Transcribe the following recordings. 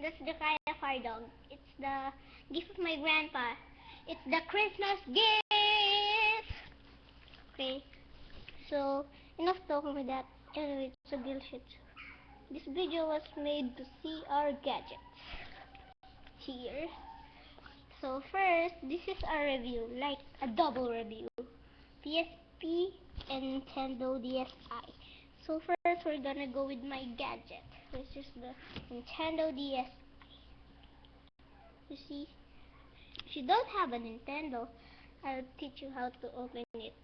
That's the Kaya Fire Dog. It's the gift of my grandpa. It's the Christmas gift! Okay, so enough talking with that. Anyway, it's a gill shit. This video was made to see our gadgets. Here. So first, this is a review, like a double review. PSP and Nintendo DSi. So first, we're gonna go with my gadget, which is the Nintendo DSi. You see, if you don't have a Nintendo, I'll teach you how to open it.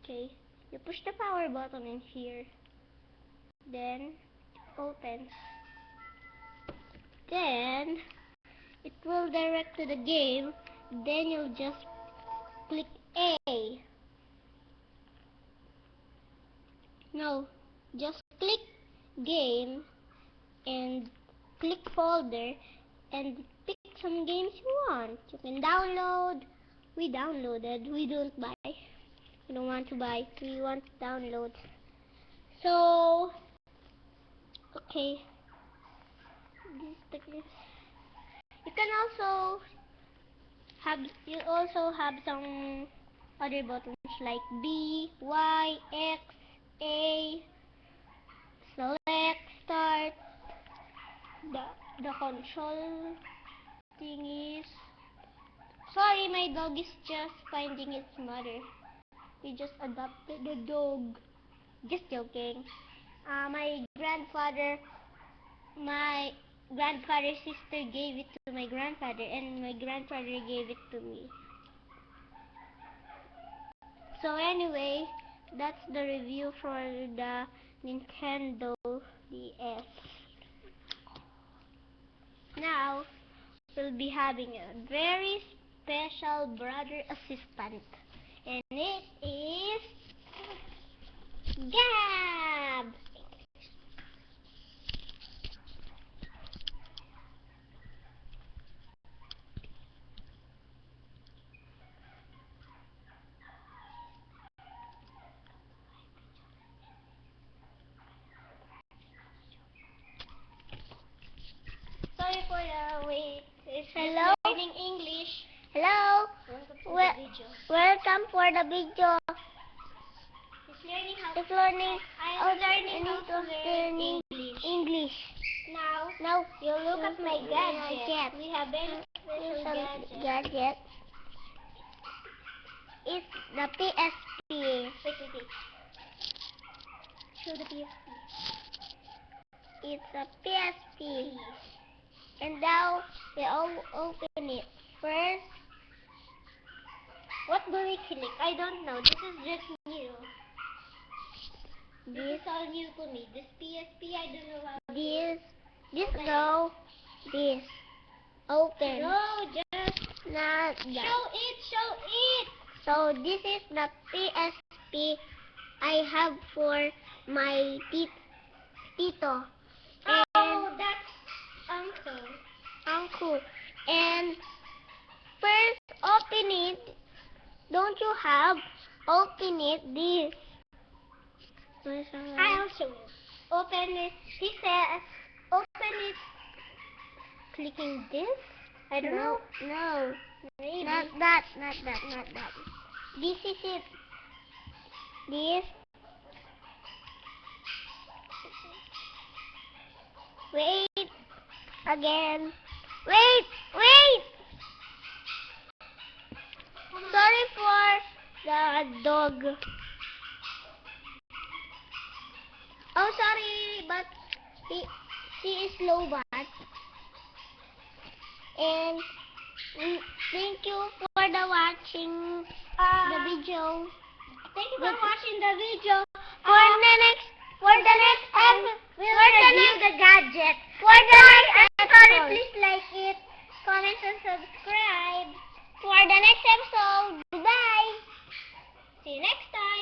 Okay, you push the power button in here, then it opens. Then it will direct to the game. Then you'll just click A. No, just click game and click folder and pick some games you want. You can download. We downloaded. We don't buy. We don't want to buy. We want to download. So, okay. You can also have some other buttons like B, Y, X, A, select, start. The control thing is... Sorry, my dog is just finding its mother. We just adopted the dog. Just joking. My grandfather's sister gave it to my grandfather, and my grandfather gave it to me. So anyway, that's the review for the Nintendo DS. Now, we'll be having a very special brother assistant, and it is Gab! Sorry for the wait. Hello? Learning English. Hello? Welcome for the video. It's learning how to learn English. Now you look at my gadget. We have very special gadget. It's the PSP. Wait. Show the PSP. It's a PSP. And now we all open it. First, what do we click? I don't know. This is just new. This is all new to me. This PSP, I don't know how. This. Open. No, just not that. Show it. So this is the PSP I have for my tito. Oh, that's uncle. And first, open it. Don't you have? Open it. This. I'll show you. Open it. He says, open it. Clicking this? I don't know. No. Maybe. Not that. This is it. This. Wait. Again. Wait. Sorry for the dog. Oh, sorry, but she is low bat. And thank you for the watching the video. Thank you for watching the video. For the next episode, we'll review the gadget. For the next episode, please like it, comment and subscribe. For the next episode, goodbye. See you next time.